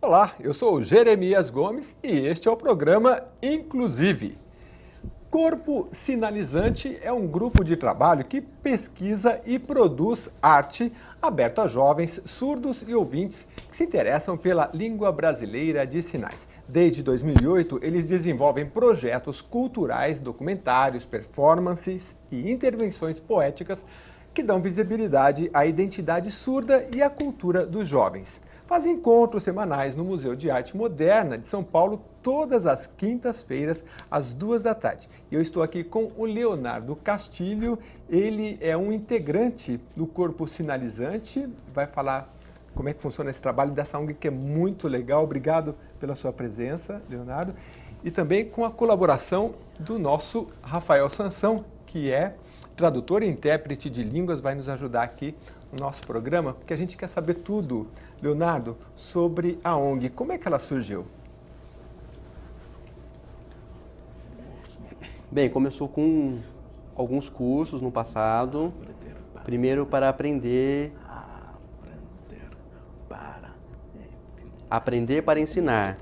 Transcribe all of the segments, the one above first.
Olá, eu sou o Jeremias Gomes e este é o programa Inclusive. Corpo Sinalizante é um grupo de trabalho que pesquisa e produz arte aberto a jovens, surdos e ouvintes que se interessam pela língua brasileira de sinais. Desde 2008, eles desenvolvem projetos culturais, documentários, performances e intervenções poéticas que dão visibilidade à identidade surda e à cultura dos jovens. Faz encontros semanais no Museu de Arte Moderna de São Paulo todas as quintas-feiras, às 14h. E eu estou aqui com o Leonardo Castilho, ele é um integrante do Corpo Sinalizante, vai falar como é que funciona esse trabalho dessa ONG que é muito legal. Obrigado pela sua presença, Leonardo. E também com a colaboração do nosso Rafael Sansão, que é tradutor e intérprete de línguas, vai nos ajudar aqui no nosso programa, porque a gente quer saber tudo, Leonardo, sobre a ONG. Como é que ela surgiu? Bem, começou com alguns cursos no passado. Primeiro para aprender para ensinar.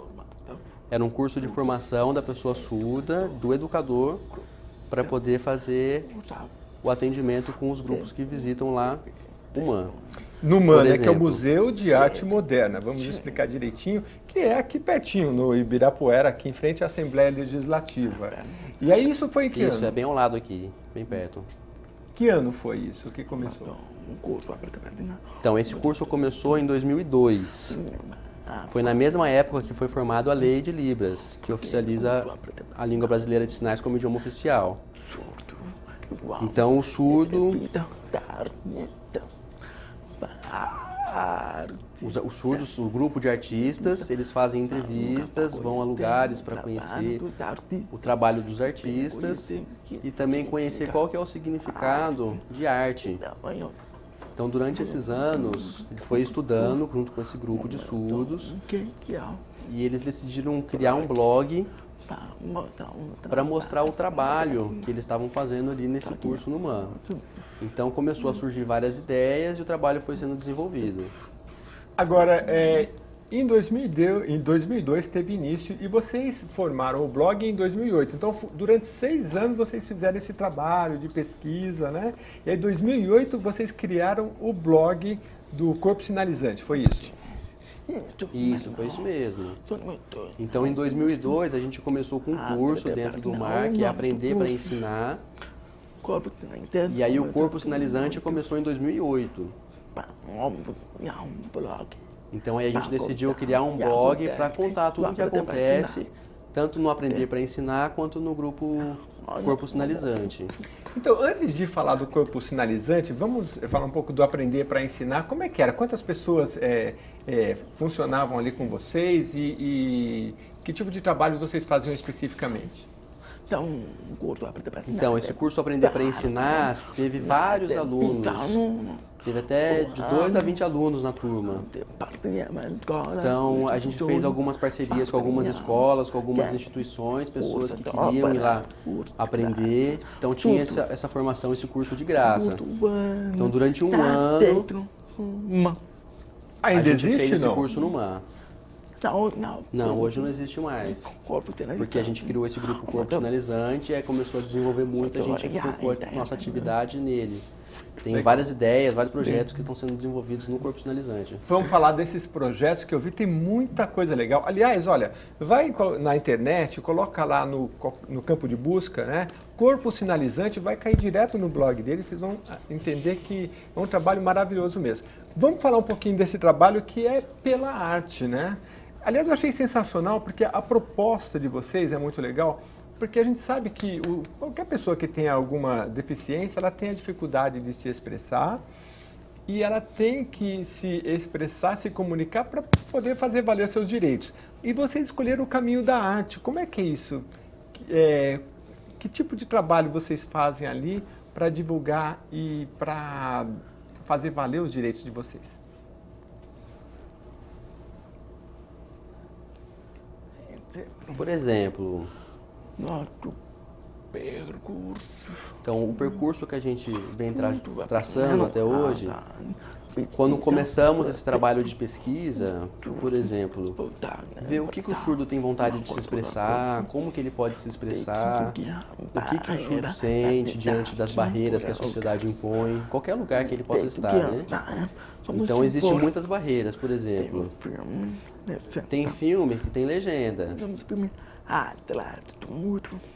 Era um curso de formação da pessoa surda, do educador, para poder fazer o atendimento com os grupos que visitam lá o MAN. No MAN, né, que é o Museu de Arte Moderna. Vamos explicar direitinho, que é aqui pertinho, no Ibirapuera, aqui em frente à Assembleia Legislativa. E aí isso foi em que ano? Isso, é bem ao lado aqui, bem perto. Que ano foi isso que começou? Então, esse curso começou em 2002. Foi na mesma época que foi formado a Lei de Libras, que oficializa a língua brasileira de sinais como idioma oficial. Então, o surdo... Os surdos, o grupo de artistas, eles fazem entrevistas, vão a lugares para conhecer o trabalho dos artistas e também conhecer qual que é o significado de arte. Então, durante esses anos, ele foi estudando junto com esse grupo de surdos e eles decidiram criar um blog para mostrar o trabalho que eles estavam fazendo ali nesse curso no MAN. Então começou a surgir várias ideias e o trabalho foi sendo desenvolvido. Agora, em 2002 teve início e vocês formaram o blog em 2008. Então, durante 6 anos vocês fizeram esse trabalho de pesquisa, né? E aí, em 2008 vocês criaram o blog do Corpo Sinalizante, foi isso? Isso, foi isso mesmo. Então, em 2002, a gente começou com um curso dentro do MAR, que é Aprender para Ensinar. E aí o Corpo Sinalizante começou em 2008. Então, aí a gente decidiu criar um blog para contar tudo o que acontece, tanto no Aprender para Ensinar, quanto no grupo Corpo Sinalizante. Então, antes de falar do Corpo Sinalizante, vamos falar um pouco do Aprender para Ensinar. Como é que era? Quantas pessoas funcionavam ali com vocês e que tipo de trabalho vocês faziam especificamente? Então, esse curso Aprender para Ensinar teve vários alunos. Teve até de 2 a 20 alunos na turma. Então, a gente fez algumas parcerias com algumas escolas, com algumas instituições, pessoas que queriam ir lá aprender. Então, tinha essa formação, esse curso de graça. Então, durante um ano, Ainda a gente existe, fez esse não? curso no MAN. Não, hoje não existe mais. Porque a gente criou esse grupo Corpo Sinalizante e aí começou a desenvolver muito, a gente focou a nossa atividade nele. Tem várias ideias, vários projetos que estão sendo desenvolvidos no Corpo Sinalizante. Vamos falar desses projetos que eu vi, tem muita coisa legal. Aliás, olha, vai na internet, coloca lá no campo de busca, né? Corpo Sinalizante, vai cair direto no blog dele, vocês vão entender que é um trabalho maravilhoso mesmo. Vamos falar um pouquinho desse trabalho que é pela arte, né? Aliás, eu achei sensacional porque a proposta de vocês é muito legal, porque a gente sabe que qualquer pessoa que tenha alguma deficiência, ela tem a dificuldade de se expressar e ela tem que se expressar, se comunicar para poder fazer valer seus direitos. E vocês escolheram o caminho da arte. Como é que é isso? Que tipo de trabalho vocês fazem ali para divulgar e para fazer valer os direitos de vocês? Por exemplo, Então, o percurso que a gente vem traçando até hoje, quando começamos esse trabalho de pesquisa, por exemplo, ver o que o surdo tem vontade de se expressar, como que ele pode se expressar, o que o surdo sente diante das barreiras que a sociedade impõe, qualquer lugar que ele possa estar, né? Então, existem muitas barreiras, por exemplo, tem filme que tem legenda.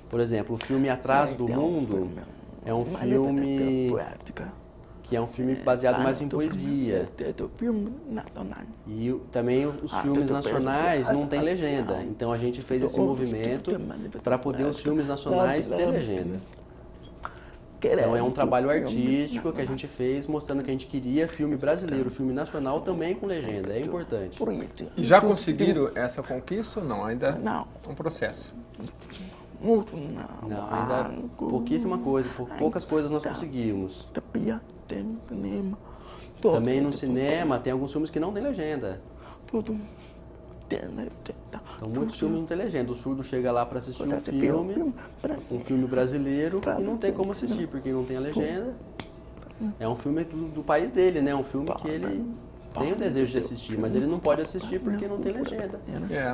Por exemplo, o filme Atrás do Mundo é um filme que é um filme baseado mais em poesia. E também os filmes nacionais não têm legenda. Então a gente fez esse movimento para poder os filmes nacionais ter legenda. Então é um trabalho artístico que a gente fez mostrando que a gente queria filme brasileiro, filme nacional também com legenda. É importante. E já conseguiram essa conquista ou não? Ainda é um processo. Não, ainda pouquíssima coisa, poucas coisas nós conseguimos. Também no cinema tem alguns filmes que não tem legenda. Então muitos filmes não tem legenda. O surdo chega lá para assistir um filme brasileiro e não tem como assistir porque não tem a legenda. É um filme do país dele, né? Um filme que ele tem o desejo de assistir, mas ele não pode assistir porque não tem legenda.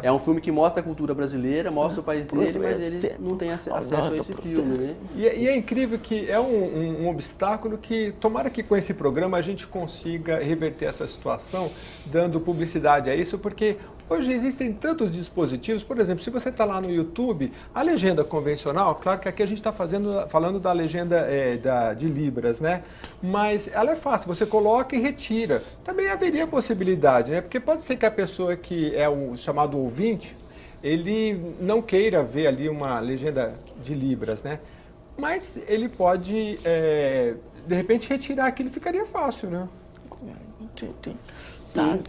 É um filme que mostra a cultura brasileira, mostra o país dele, mas ele não tem acesso a esse filme, né? E é incrível que é um obstáculo que, tomara que com esse programa a gente consiga reverter essa situação, dando publicidade a isso, porque hoje existem tantos dispositivos, por exemplo, se você está lá no YouTube, a legenda convencional, claro que aqui a gente está falando da legenda de Libras, né? Mas ela é fácil, você coloca e retira. Também haveria possibilidade, né? Porque pode ser que a pessoa que é o chamado ouvinte, ele não queira ver ali uma legenda de Libras, né? Mas ele pode, de repente, retirar aquilo, ficaria fácil, né? Sim.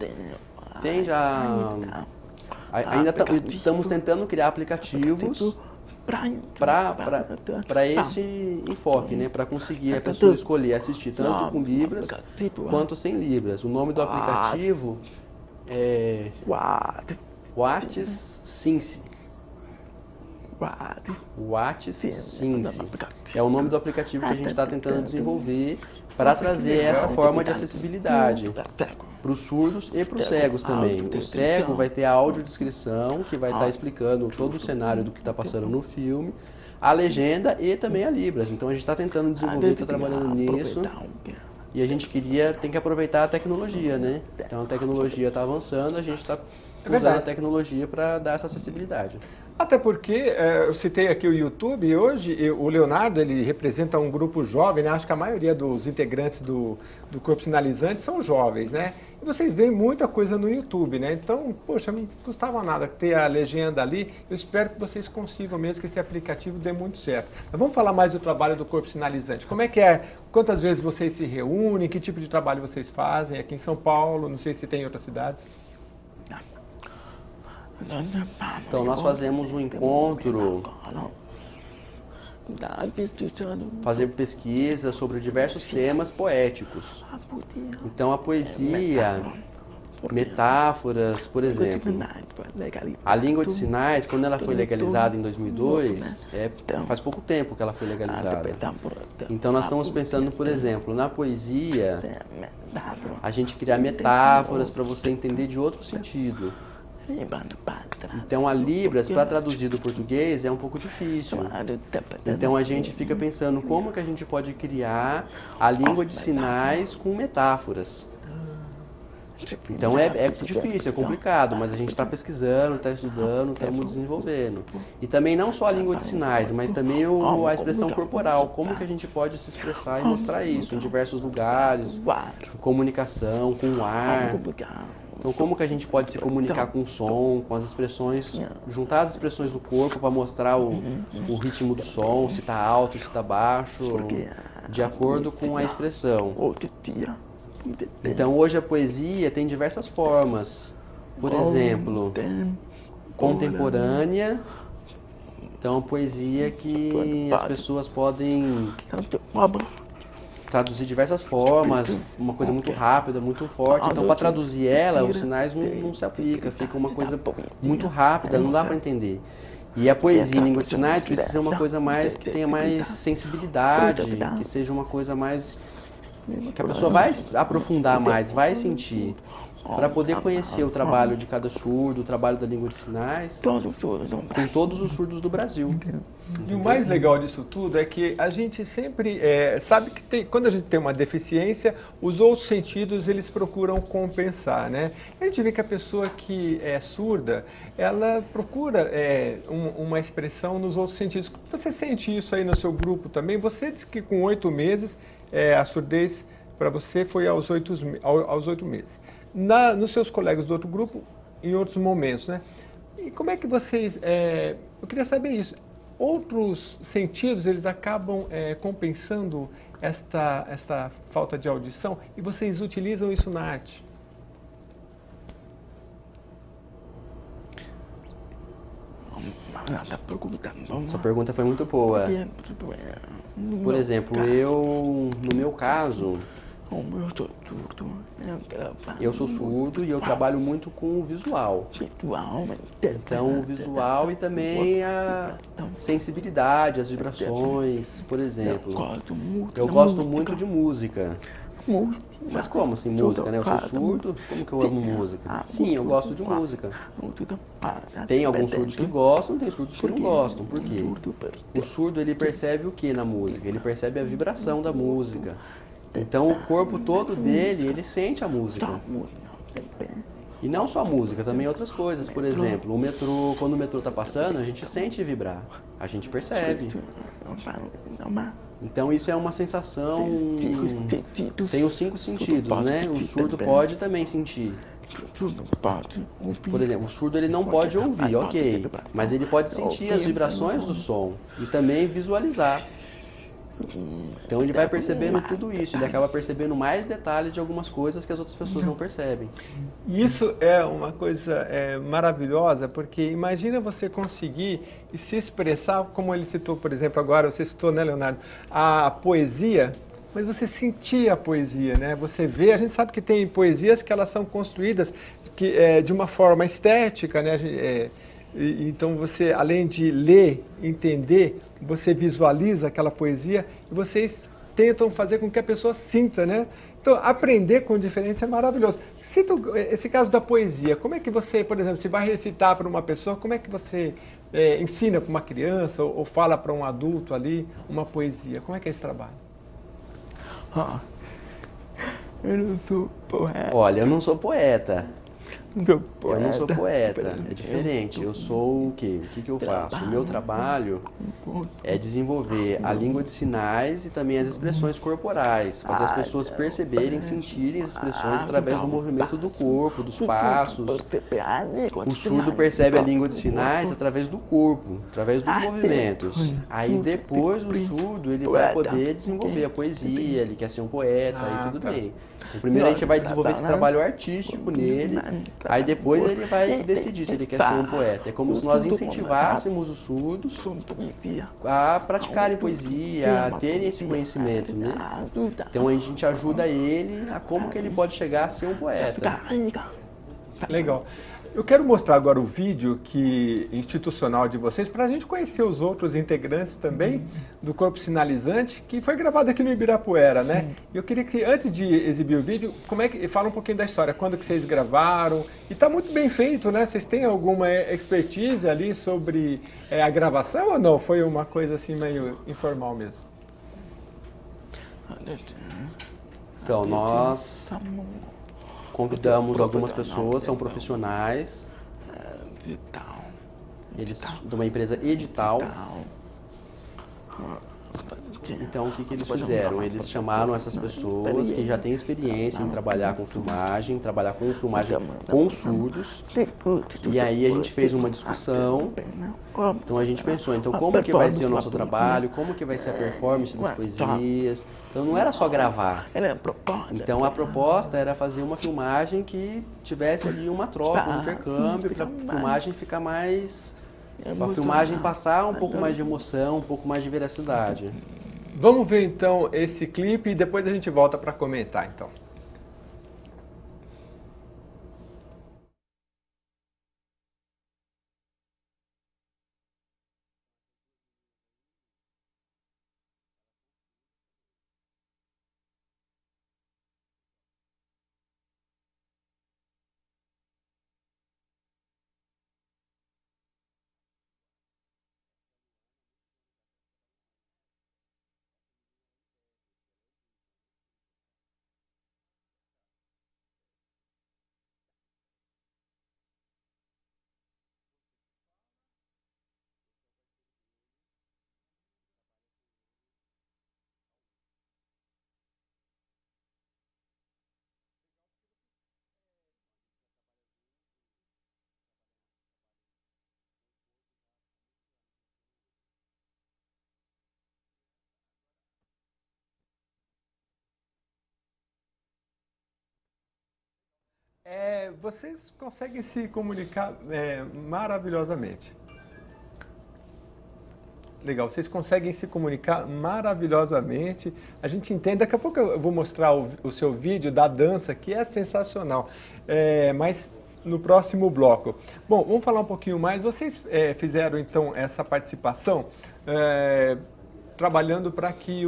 Tem já. Ainda estamos tentando criar aplicativos para esse enfoque, né? Para conseguir a pessoa escolher assistir tanto com Libras quanto sem Libras. O nome do aplicativo é WatchSync. WatchSync. É o nome do aplicativo que a gente está tentando desenvolver para trazer essa forma de acessibilidade para os surdos e para os cegos também. O cego vai ter a audiodescrição, que vai estar explicando todo o cenário do que está passando no filme, a legenda e também a Libras. Então a gente está tentando desenvolver, está trabalhando nisso. E a gente tem que aproveitar a tecnologia, né? Então a tecnologia está avançando, a gente está usando a tecnologia para dar essa acessibilidade. Até porque, eu citei aqui o YouTube, e hoje o Leonardo, ele representa um grupo jovem, né? Acho que a maioria dos integrantes do Corpo Sinalizante são jovens, né? E vocês veem muita coisa no YouTube, né? Então, poxa, não custava nada ter a legenda ali. Eu espero que vocês consigam mesmo, que esse aplicativo dê muito certo. Mas vamos falar mais do trabalho do Corpo Sinalizante. Como é que é? Quantas vezes vocês se reúnem? Que tipo de trabalho vocês fazem? Aqui em São Paulo, não sei se tem em outras cidades. Então, nós fazemos um encontro, fazer pesquisa sobre diversos temas poéticos. Então, a poesia, metáforas, por exemplo. A língua de sinais, quando ela foi legalizada em 2002, faz pouco tempo que ela foi legalizada. Então, nós estamos pensando, por exemplo, na poesia, a gente criar metáforas para você entender de outro sentido. Então, a Libras, para traduzir do português, é um pouco difícil. Então, a gente fica pensando como que a gente pode criar a língua de sinais com metáforas. Então, é difícil, é complicado, mas a gente está pesquisando, está estudando, estamos desenvolvendo. E também não só a língua de sinais, mas também a expressão corporal, como que a gente pode se expressar e mostrar isso em diversos lugares, comunicação, com o ar. Então, como que a gente pode se comunicar com o som, com as expressões, juntar as expressões do corpo para mostrar o ritmo do som, se está alto, se está baixo, de acordo com a expressão. Então, hoje a poesia tem diversas formas. Por exemplo, contemporânea. Então, poesia que as pessoas podem traduzir de diversas formas, uma coisa muito rápida, muito forte. Então, para traduzir ela, os sinais não se aplica, fica uma coisa muito rápida, não dá para entender. E a poesia em língua de sinais precisa ser uma coisa mais que tenha mais sensibilidade, que seja uma coisa mais que a pessoa vai aprofundar mais, vai sentir, para poder conhecer o trabalho de cada surdo, o trabalho da língua de sinais, com todos os surdos do Brasil. E o mais legal disso tudo é que a gente sempre sabe que quando a gente tem uma deficiência, os outros sentidos eles procuram compensar, né? A gente vê que a pessoa que é surda, ela procura uma expressão nos outros sentidos. Você sente isso aí no seu grupo também? Você disse que com 8 meses, a surdez para você foi aos 8 meses. Nos seus colegas do outro grupo, em outros momentos, né? E como é que vocês... eu queria saber isso. Outros sentidos, eles acabam compensando esta falta de audição e vocês utilizam isso na arte? Sua pergunta foi muito boa. Por exemplo, no meu caso, eu sou surdo e eu trabalho muito com o visual. Então, o visual e também a sensibilidade, as vibrações, por exemplo. Eu gosto muito de música. Mas como assim música, né? Eu sou surdo, como que eu amo música? Sim, eu gosto de música. Tem alguns surdos que gostam, tem surdos que não gostam. Por quê? O surdo, ele percebe o que na música? Ele percebe a vibração da música. Então o corpo todo dele, ele sente a música. E não só a música, também outras coisas. Por exemplo, o metrô, quando o metrô está passando, a gente sente vibrar. A gente percebe. Então isso é uma sensação... Tem os 5 sentidos, né? O surdo pode também sentir. Por exemplo, o surdo ele não pode ouvir, ok. Mas ele pode sentir as vibrações do som e também visualizar. Então ele vai percebendo tudo isso, ele acaba percebendo mais detalhes de algumas coisas que as outras pessoas não percebem. Isso é uma coisa maravilhosa, porque imagina você conseguir se expressar, como ele citou, por exemplo, agora, você citou, né, Leonardo, a poesia, mas você sentir a poesia, né? Você vê, a gente sabe que tem poesias que elas são construídas de uma forma estética, né? Então você, além de ler, entender, você visualiza aquela poesia e vocês tentam fazer com que a pessoa sinta, né? Então, aprender com diferentes é maravilhoso. Cita esse caso da poesia. Como é que você, por exemplo, se vai recitar para uma pessoa, como é que você ensina para uma criança ou fala para um adulto ali uma poesia? Como é que é esse trabalho? Eu não sou poeta. Olha, eu não sou poeta. Eu não sou poeta, é diferente. Eu sou o quê? O que eu faço? O meu trabalho é desenvolver a língua de sinais e também as expressões corporais. Fazer as pessoas perceberem, sentirem as expressões através do movimento do corpo, dos passos. O surdo percebe a língua de sinais através do corpo, através dos movimentos. Aí depois o surdo ele vai poder desenvolver a poesia, ele quer ser um poeta e tudo bem. Então, primeiro a gente vai desenvolver esse trabalho artístico nele, aí depois ele vai decidir se ele quer ser um poeta. É como se nós incentivássemos os surdos a praticarem poesia, a terem esse conhecimento, né? Então a gente ajuda ele a como que ele pode chegar a ser um poeta. Legal. Eu quero mostrar agora o vídeo institucional de vocês para a gente conhecer os outros integrantes também do Corpo Sinalizante, que foi gravado aqui no Ibirapuera, né? Eu queria que, antes de exibir o vídeo, fala um pouquinho da história, quando que vocês gravaram. E está muito bem feito, né? Vocês têm alguma expertise ali sobre a gravação ou não? Foi uma coisa assim meio informal mesmo? Então, nós convidamos algumas pessoas, são profissionais, eles de uma empresa edital. Então, o que eles fizeram? Eles chamaram essas pessoas que já têm experiência em trabalhar com filmagem com surdos. E aí a gente fez uma discussão. Então a gente pensou, como que vai ser o nosso trabalho, como que vai ser a performance das poesias. Então não era só gravar. Então a proposta era fazer uma filmagem que tivesse ali uma troca, um intercâmbio, para a filmagem ficar mais... Para a filmagem passar um pouco mais de emoção, um pouco mais de veracidade. Vamos ver então esse clipe e depois a gente volta para comentar então. Vocês conseguem se comunicar maravilhosamente. Legal, vocês conseguem se comunicar maravilhosamente. A gente entende, daqui a pouco eu vou mostrar o seu vídeo da dança, que é sensacional, mas no próximo bloco. Bom, vamos falar um pouquinho mais. Vocês fizeram então essa participação trabalhando para que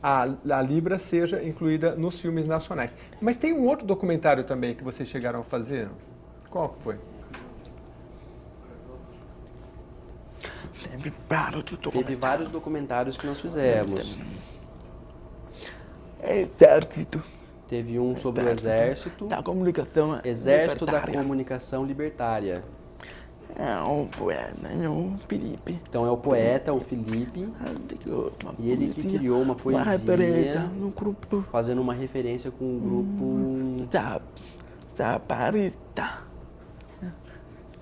a Libra seja incluída nos filmes nacionais. Mas tem um outro documentário também que vocês chegaram a fazer? Qual que foi? Teve vários documentários que nós fizemos. Exército. Teve um sobre o Exército. Da comunicação Exército da libertária. Comunicação Libertária. É um poeta, é um Felipe. Então é o poeta, o Felipe, e ele que criou uma Uma referência poesia no grupo fazendo uma referência com o grupo Zaparista.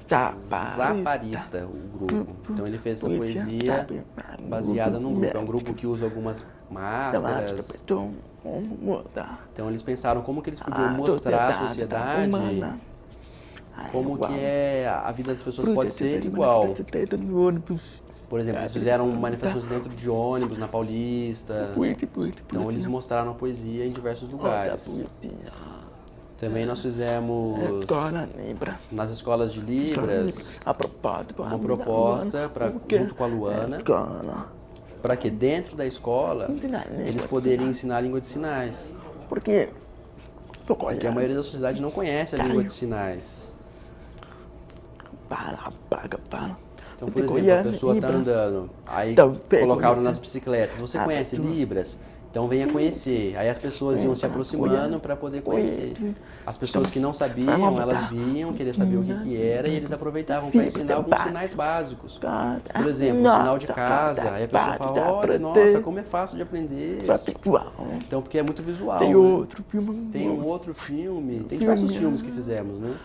Zaparista, o grupo. Então ele fez essa poesia baseada num grupo. É um grupo que usa algumas máscaras. Então eles pensaram como que eles podiam mostrar à sociedade como que a vida das pessoas pode ser igual. Por exemplo, eles fizeram manifestações dentro de ônibus, na Paulista. Então eles mostraram a poesia em diversos lugares. Também nós fizemos nas escolas de Libras uma proposta junto com a Luana para que dentro da escola eles poderiam ensinar a língua de sinais. Porque a maioria da sociedade não conhece a língua de sinais. Então, por exemplo, a pessoa está andando, aí colocaram nas bicicletas. Você conhece Libras? Então venha conhecer. Aí as pessoas iam se aproximando para poder conhecer. As pessoas que não sabiam, elas vinham querer saber o que era e eles aproveitavam para ensinar alguns sinais básicos. Por exemplo, o sinal de casa. Aí a pessoa fala, olha, nossa, como é fácil de aprender. Então, porque é muito visual. Tem outro filme. Tem um outro filme. Tem diversos filmes que fizemos, né?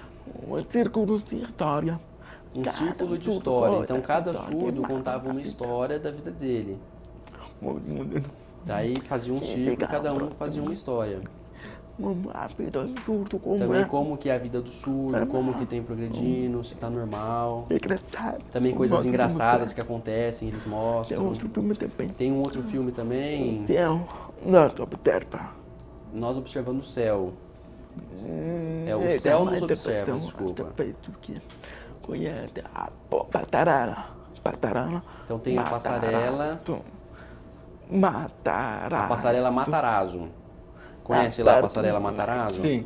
Um círculo de história. Um círculo de história. Então, cada surdo contava uma história da vida dele. Daí fazia um círculo e cada um fazia uma história. Também como que é a vida do surdo, como que tem progredindo, se tá normal. Também coisas engraçadas que acontecem, eles mostram. Tem um outro filme também. Nós observando o céu. É o céu nos observa, desculpa. Então tem a passarela. A passarela Matarazzo. Conhece lá a passarela Matarazzo? Sim.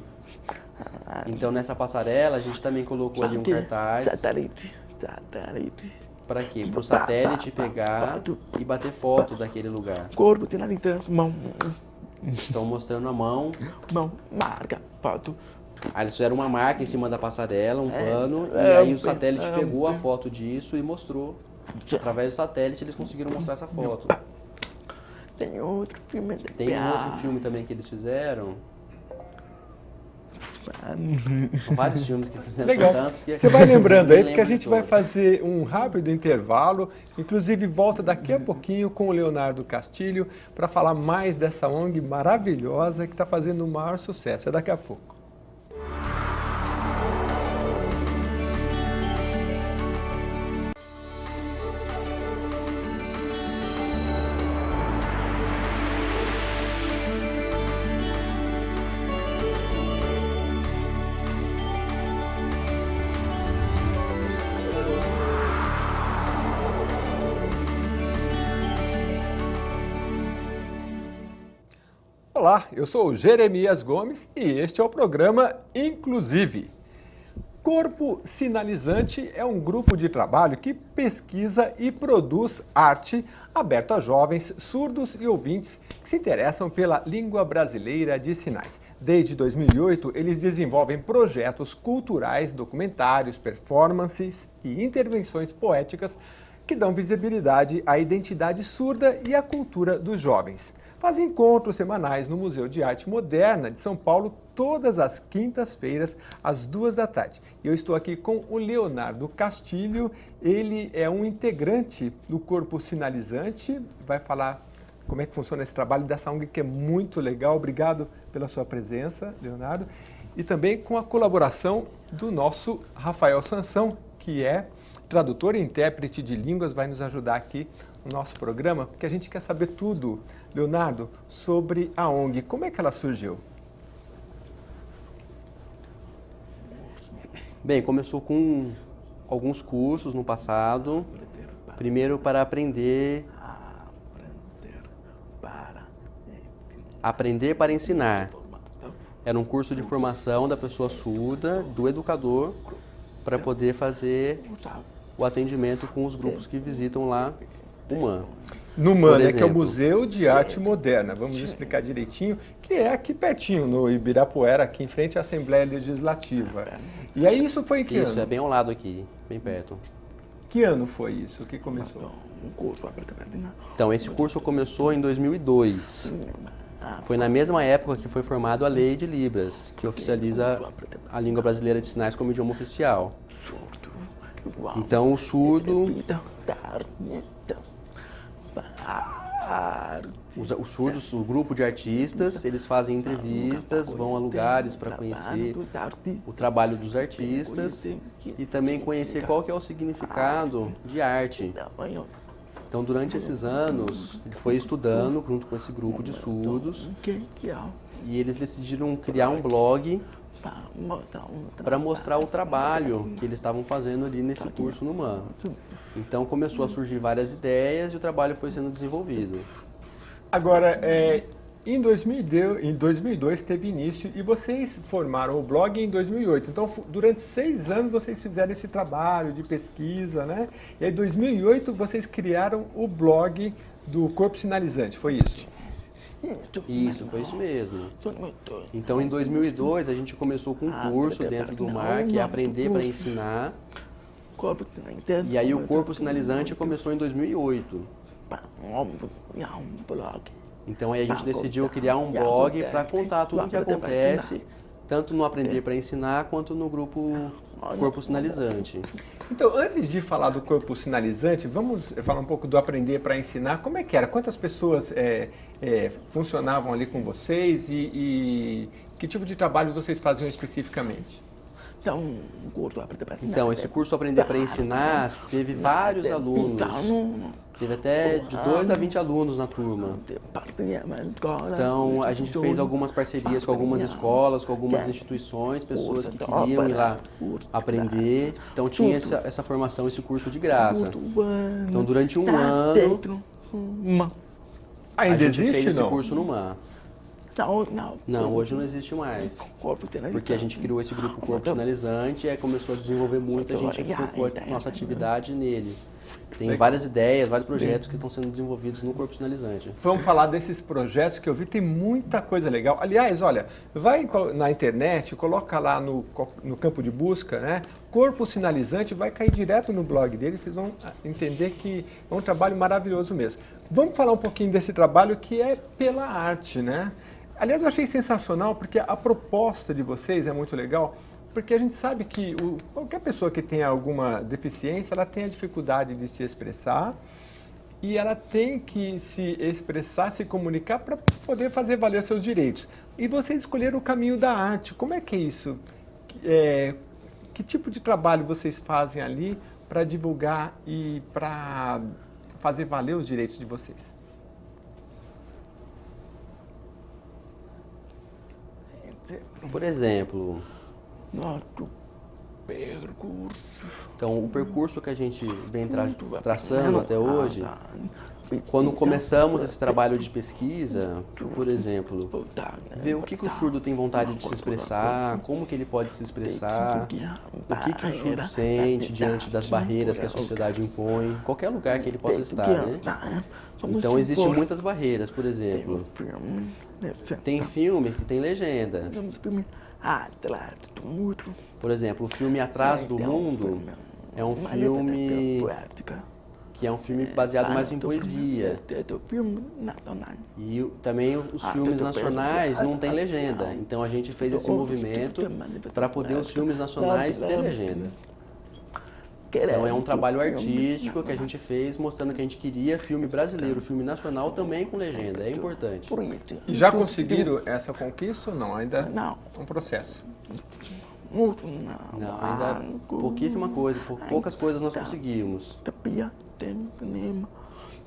Então nessa passarela a gente também colocou ali um cartaz. Para quê? Para o satélite pegar e bater foto daquele lugar. Corpo sinalizando, mão. Estão mostrando a mão. Mão, marca, foto. Aí eles fizeram uma marca em cima da passarela, um pano, e aí o satélite pegou a foto disso e mostrou. Através do satélite eles conseguiram mostrar essa foto. Tem outro filme. Tem um outro filme também que eles fizeram. São vários filmes que fizeram. Legal. Tantos que você vai lembrando aí, porque a lembro gente de vai todos. fazer um rápido intervalo. Inclusive, volta daqui a pouquinho com o Leonardo Castilho para falar mais dessa ONG maravilhosa que está fazendo o maior sucesso. É daqui a pouco. Olá, eu sou o Jeremias Gomes e este é o programa Inclusive. Corpo Sinalizante é um grupo de trabalho que pesquisa e produz arte aberto a jovens, surdos e ouvintes que se interessam pela língua brasileira de sinais. Desde 2008, eles desenvolvem projetos culturais, documentários, performances e intervenções poéticas que dão visibilidade à identidade surda e à cultura dos jovens. Fazem encontros semanais no Museu de Arte Moderna de São Paulo todas as quintas-feiras, às 14h. E eu estou aqui com o Leonardo Castilho, ele é um integrante do Corpo Sinalizante, vai falar como é que funciona esse trabalho dessa ONG que é muito legal. Obrigado pela sua presença, Leonardo. e também com a colaboração do nosso Rafael Sansão, que é tradutor e intérprete de línguas, vai nos ajudar aqui no nosso programa, porque a gente quer saber tudo, Leonardo, sobre a ONG. Como é que ela surgiu? Bem, começou com alguns cursos no passado, primeiro para aprender para ensinar. Era um curso de formação da pessoa surda, do educador, para poder fazer o atendimento com os grupos que visitam lá o MAN. No MAN, né, que é o Museu de Arte Moderna. Vamos explicar direitinho, que é aqui pertinho, no Ibirapuera, aqui em frente à Assembleia Legislativa. E aí isso foi em que ano? Isso, é bem ao lado aqui, bem perto. Que ano foi isso que começou? Então, esse curso começou em 2002. Foi na mesma época que foi formada a Lei de Libras, que oficializa a língua brasileira de sinais como idioma oficial. Então, o surdo... Os surdos, o grupo de artistas, eles fazem entrevistas, vão a lugares para conhecer o trabalho dos artistas e também conhecer qual que é o significado de arte. Então, durante esses anos, ele foi estudando junto com esse grupo de surdos e eles decidiram criar um blog para mostrar o trabalho que eles estavam fazendo ali nesse curso no MAN. Então, começou a surgir várias ideias e o trabalho foi sendo desenvolvido. Agora, em 2002 teve início e vocês formaram o blog em 2008. Então, durante 6 anos vocês fizeram esse trabalho de pesquisa, né? E aí, em 2008, vocês criaram o blog do Corpo Sinalizante, foi isso? Isso, foi isso mesmo. Então, em 2002, a gente começou com um curso dentro do MAR, que é aprender para ensinar. E aí, o Corpo Sinalizante começou em 2008. Então, aí a gente decidiu criar um blog para contar tudo o que acontece, tanto no Aprender para Ensinar, quanto no grupo Corpo Sinalizante. Então, antes de falar do Corpo Sinalizante, vamos falar um pouco do Aprender para Ensinar. Como é que era? Quantas pessoas funcionavam ali com vocês e que tipo de trabalho vocês faziam especificamente? Então, esse curso Aprender para Ensinar teve vários alunos. Teve até de 2 a 20 alunos na turma. Então, a gente fez algumas parcerias com algumas escolas, com algumas instituições, pessoas que queriam ir lá aprender. Então, tinha essa formação, esse curso de graça. Então, durante um ano, a gente fez esse curso no MAN. Não, hoje não existe mais. Porque a gente criou esse grupo Corpo Sinalizante e começou a desenvolver muito, a gente focou a nossa atividade nele. Tem várias ideias, vários projetos que estão sendo desenvolvidos no Corpo Sinalizante. Vamos falar desses projetos que eu vi, tem muita coisa legal. Aliás, olha, vai na internet, coloca lá no campo de busca, né? Corpo Sinalizante, vai cair direto no blog dele, vocês vão entender que é um trabalho maravilhoso mesmo. Vamos falar um pouquinho desse trabalho que é pela arte, né? Aliás, eu achei sensacional porque a proposta de vocês é muito legal, porque a gente sabe que qualquer pessoa que tenha alguma deficiência, ela tem a dificuldade de se expressar e ela tem que se expressar, se comunicar para poder fazer valer seus direitos. E vocês escolheram o caminho da arte. Como é que é isso? Que tipo de trabalho vocês fazem ali para divulgar e para fazer valer os direitos de vocês? Por exemplo, então o percurso que a gente vem traçando até hoje, quando começamos esse trabalho de pesquisa, por exemplo, ver o que o surdo tem vontade de se expressar, como que ele pode se expressar, o que o surdo sente diante das barreiras que a sociedade impõe, qualquer lugar que ele possa estar, né? Então, existem muitas barreiras, por exemplo, tem filme que tem legenda. Por exemplo, o filme Atrás do Mundo é um filme que é um filme baseado mais em poesia. E também os filmes nacionais não têm legenda. Então, a gente fez esse movimento para poder os filmes nacionais ter legenda. Então é um trabalho artístico que a gente fez mostrando que a gente queria filme brasileiro, filme nacional também com legenda, é importante. E já conseguiram essa conquista ou não? Ainda Não. é um processo. Muito não. Não, ainda pouquíssima coisa, poucas coisas nós conseguimos. Tapia, tem cinema.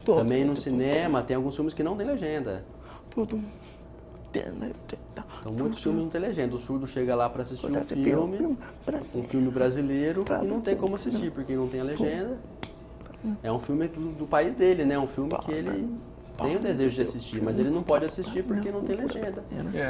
Também no cinema tem alguns filmes que não tem legenda. Tudo. Então muitos filmes não tem legenda. O surdo chega lá para assistir um filme brasileiro e não tem como assistir, porque não tem a legenda. É um filme do país dele, né? Um filme que ele tem o desejo de assistir, mas ele não pode assistir porque não tem legenda.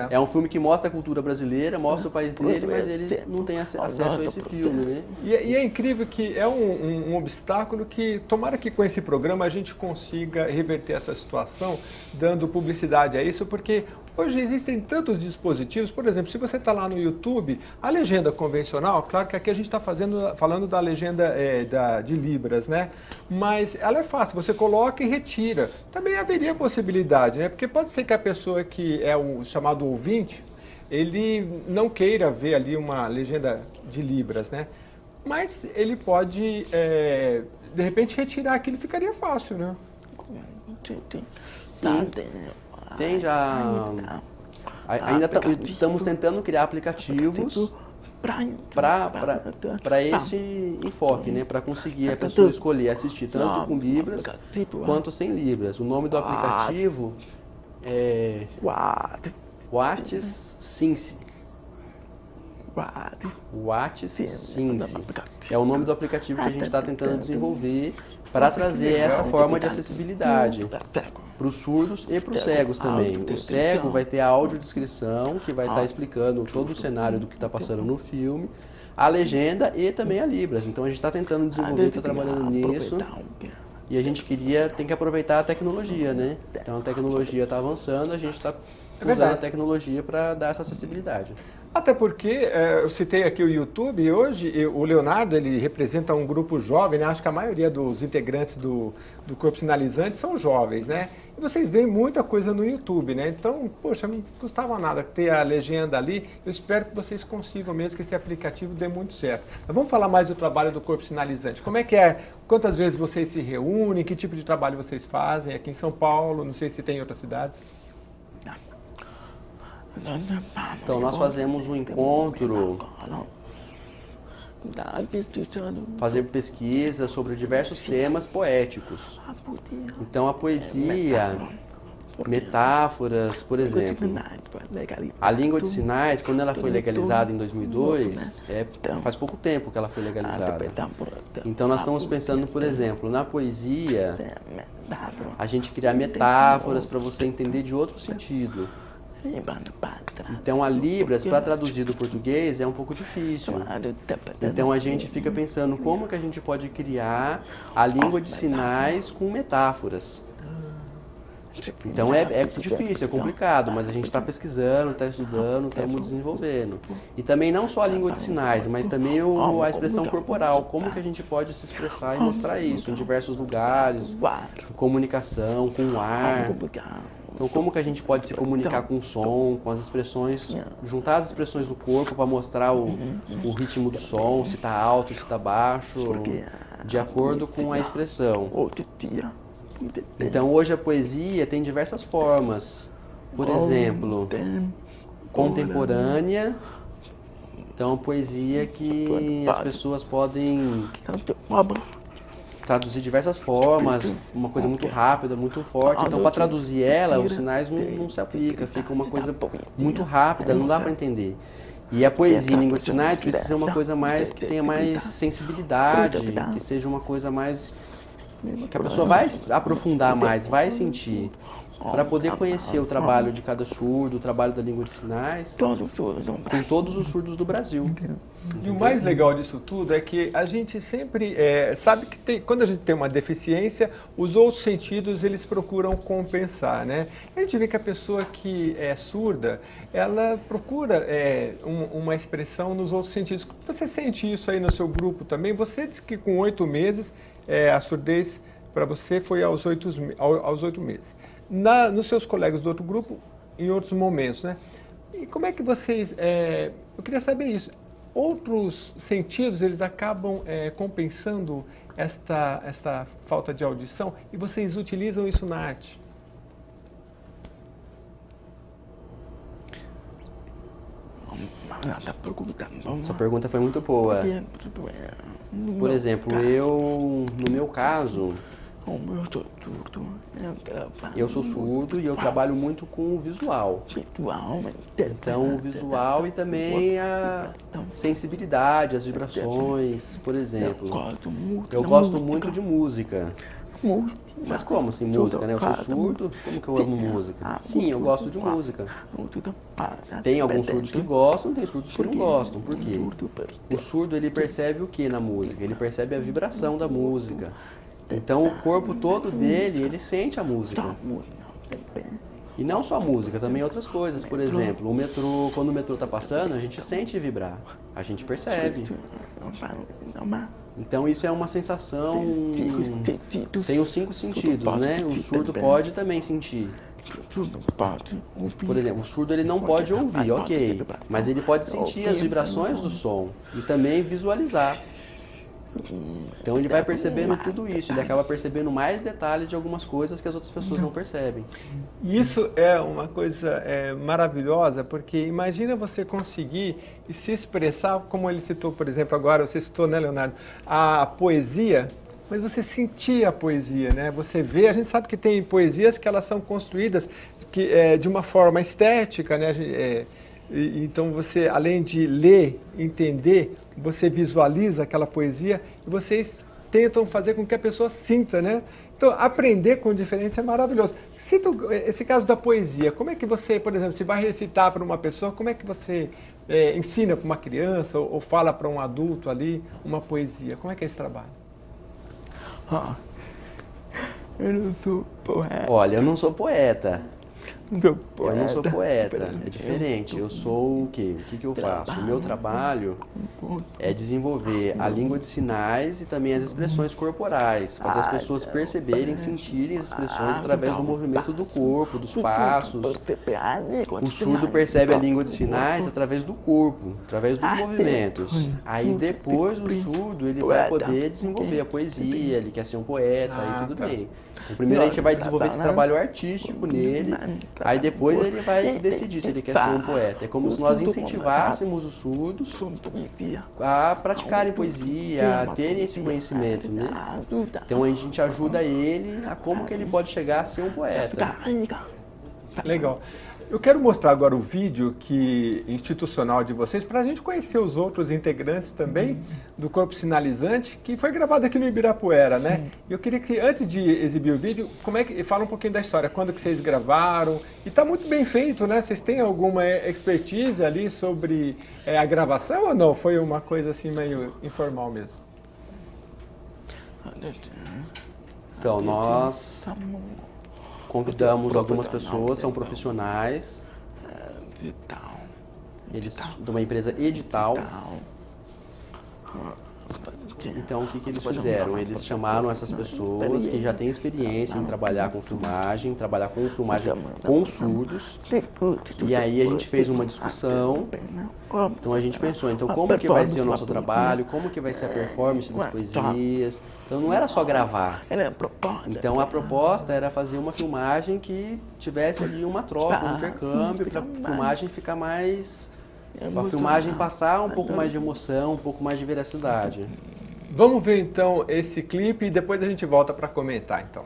É um filme que mostra a cultura brasileira, mostra o país dele, mas ele não tem acesso a esse filme, né? E é incrível que é um obstáculo que, tomara que com esse programa a gente consiga reverter essa situação, dando publicidade a isso, porque hoje existem tantos dispositivos, por exemplo, se você está lá no YouTube, a legenda convencional, claro que aqui a gente está falando da legenda de Libras, né? Mas ela é fácil, você coloca e retira. Também haveria possibilidade, né? Porque pode ser que a pessoa que é o chamado ouvinte, ele não queira ver ali uma legenda de Libras, né? Mas ele pode, de repente, retirar aquilo, ficaria fácil, né? Sim. Tem já. Ainda estamos tentando criar aplicativos para esse enfoque, né? Para conseguir a pessoa escolher assistir tanto com Libras quanto sem Libras. O nome do aplicativo é WatchSense. WatchSense. É o nome do aplicativo que a gente está tentando desenvolver para trazer essa forma de acessibilidade para os surdos e para os cegos também. O cego vai ter a audiodescrição, que vai estar explicando todo o cenário do que está passando no filme, a legenda e também a Libras. Então a gente está tentando desenvolver, está trabalhando nisso. E a gente tem que aproveitar a tecnologia, né? Então a tecnologia está avançando, a gente está usando a tecnologia para dar essa acessibilidade. Até porque, eu citei aqui o YouTube, e hoje o Leonardo, ele representa um grupo jovem, né? Acho que a maioria dos integrantes do Corpo Sinalizante são jovens, né? E vocês veem muita coisa no YouTube, né? Então, poxa, não custava nada ter a legenda ali. Eu espero que vocês consigam mesmo, que esse aplicativo dê muito certo. Mas vamos falar mais do trabalho do Corpo Sinalizante. Como é que é? Quantas vezes vocês se reúnem? Que tipo de trabalho vocês fazem? Aqui em São Paulo, não sei se tem em outras cidades. Então, nós fazemos um encontro, fazer pesquisa sobre diversos temas poéticos. Então, a poesia, metáforas, por exemplo. A língua de sinais, quando ela foi legalizada em 2002, faz pouco tempo que ela foi legalizada. Então, nós estamos pensando, por exemplo, na poesia, a gente criar metáforas para você entender de outro sentido. Então a Libras, para traduzir do português, é um pouco difícil. Então a gente fica pensando como que a gente pode criar a língua de sinais com metáforas. Então é difícil, é complicado, mas a gente está pesquisando, está estudando, estamos desenvolvendo. E também não só a língua de sinais, mas também a expressão corporal, como que a gente pode se expressar e mostrar isso em diversos lugares, comunicação, com o ar. Então, como que a gente pode se comunicar com o som, com as expressões, juntar as expressões do corpo para mostrar o ritmo do som, se está alto, se está baixo, de acordo com a expressão. Então, hoje a poesia tem diversas formas. Por exemplo, contemporânea. Então, poesia que as pessoas podem traduzir de diversas formas, uma coisa muito rápida, muito forte. Então, para traduzir ela, os sinais não se aplica, fica uma coisa muito rápida, não dá para entender. E a poesia em língua de sinais precisa ser uma coisa mais que tenha mais sensibilidade, que seja uma coisa mais que a pessoa vai aprofundar mais, vai sentir. Para poder conhecer o trabalho de cada surdo, o trabalho da língua de sinais, com todos os surdos do Brasil. E o mais legal disso tudo é que a gente sempre sabe que quando a gente tem uma deficiência, os outros sentidos eles procuram compensar, né? A gente vê que a pessoa que é surda, ela procura uma expressão nos outros sentidos. Você sente isso aí no seu grupo também? Você disse que com 8 meses, a surdez para você foi aos 8 meses. Nos seus colegas do outro grupo, em outros momentos, né? E como é que vocês... eu queria saber isso. outros sentidos eles acabam compensando esta falta de audição e vocês utilizam isso na arte? Sua pergunta foi muito boa. Por exemplo, no meu caso, eu sou surdo e eu trabalho muito com o visual. Então, o visual e também a sensibilidade, as vibrações, por exemplo. Eu gosto muito de música. Mas como assim música, né? Eu sou surdo, como que eu amo música? Sim, eu gosto de música. Tem alguns surdos que gostam, tem surdos que não gostam. Por quê? O surdo, ele percebe o que na música? Ele percebe a vibração da música. Então, o corpo todo dele, ele sente a música. E não só a música, também outras coisas. Por exemplo, o metrô, quando o metrô está passando, a gente sente vibrar. A gente percebe. Então isso é uma sensação, tem os 5 sentidos, né? O surdo pode também sentir. Por exemplo, o surdo ele não pode ouvir, ok, mas ele pode sentir as vibrações do som e também visualizar. Então ele vai percebendo tudo isso, ele acaba percebendo mais detalhes de algumas coisas que as outras pessoas não percebem. Isso é uma coisa maravilhosa, porque imagina você conseguir se expressar, como ele citou, por exemplo, agora, você citou, né, Leonardo, a poesia, mas você sentir a poesia, né? Você vê, a gente sabe que tem poesias que elas são construídas de uma forma estética, né? Então você, além de ler, entender, você visualiza aquela poesia e vocês tentam fazer com que a pessoa sinta, né? Então, aprender com diferentes é maravilhoso. Cita esse caso da poesia. Como é que você, por exemplo, se vai recitar para uma pessoa, como é que você ensina para uma criança ou fala para um adulto ali uma poesia? Como é que é esse trabalho? Eu não sou poeta. Olha, eu não sou poeta. Eu não sou poeta, é diferente. Eu sou o quê? O que eu faço? O meu trabalho é desenvolver a língua de sinais e também as expressões corporais. Fazer as pessoas perceberem, sentirem as expressões através do movimento do corpo, dos passos. O surdo percebe a língua de sinais através do corpo, através dos movimentos. Aí depois o surdo ele vai poder desenvolver a poesia, ele quer ser um poeta e tudo bem. Então, primeiro a gente vai desenvolver esse trabalho artístico nele, aí depois ele vai decidir se ele quer ser um poeta. É como se nós incentivássemos os surdos a praticarem poesia, a terem esse conhecimento, né? Então a gente ajuda ele a como que ele pode chegar a ser um poeta. Legal. Eu quero mostrar agora o vídeo institucional de vocês para a gente conhecer os outros integrantes também do Corpo Sinalizante, que foi gravado aqui no Ibirapuera, né? E eu queria que, antes de exibir o vídeo, fala um pouquinho da história, quando que vocês gravaram. E está muito bem feito, né? Vocês têm alguma expertise ali sobre a gravação ou não? Foi uma coisa assim meio informal mesmo? Então, nós convidamos algumas pessoas, são profissionais, eles de uma empresa edital. Então, o que eles fizeram? Eles chamaram essas pessoas que já têm experiência em trabalhar com filmagem com surdos. E aí a gente fez uma discussão. Então a gente pensou, então como que vai ser o nosso trabalho, como que vai ser a performance das poesias. Então não era só gravar. Então a proposta era fazer uma filmagem que tivesse ali uma troca, um intercâmbio, para a filmagem ficar mais... Para a filmagem passar um pouco mais de emoção, um pouco mais de veracidade. Vamos ver então esse clipe e depois a gente volta para comentar então.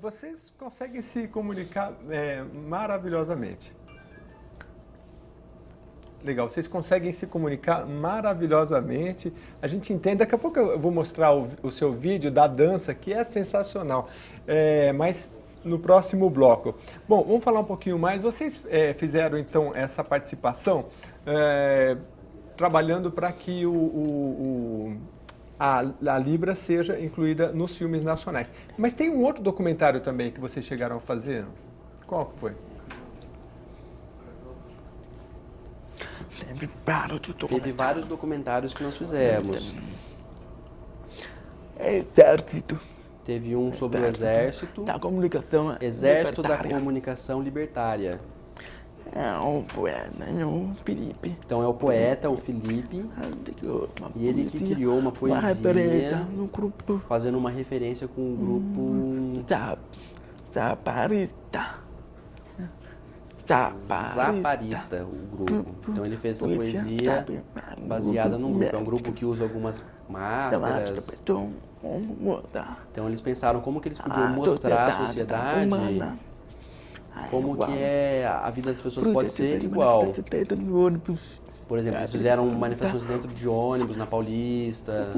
Vocês conseguem se comunicar maravilhosamente. Legal, vocês conseguem se comunicar maravilhosamente. A gente entende. Daqui a pouco eu vou mostrar o seu vídeo da dança, que é sensacional. Mas no próximo bloco. Bom, vamos falar um pouquinho mais. Vocês fizeram, então, essa participação trabalhando para que a Libra seja incluída nos filmes nacionais. Mas tem um outro documentário também que vocês chegaram a fazer. Qual que foi? Teve vários documentários que nós fizemos. Exército. Teve um sobre o Exército. Da comunicação Exército da libertária. Comunicação Libertária. É um poeta, é um Felipe. Então é o poeta, o Felipe, e ele que criou uma referência poesia no grupo fazendo uma referência com o grupo Zaparista. Zaparista, o grupo. Então ele fez essa poesia baseada num grupo. É um grupo que usa algumas máscaras. Então eles pensaram como que eles podiam mostrar à sociedade como que a vida das pessoas pode ser igual. Por exemplo, eles fizeram manifestações dentro de ônibus, na Paulista.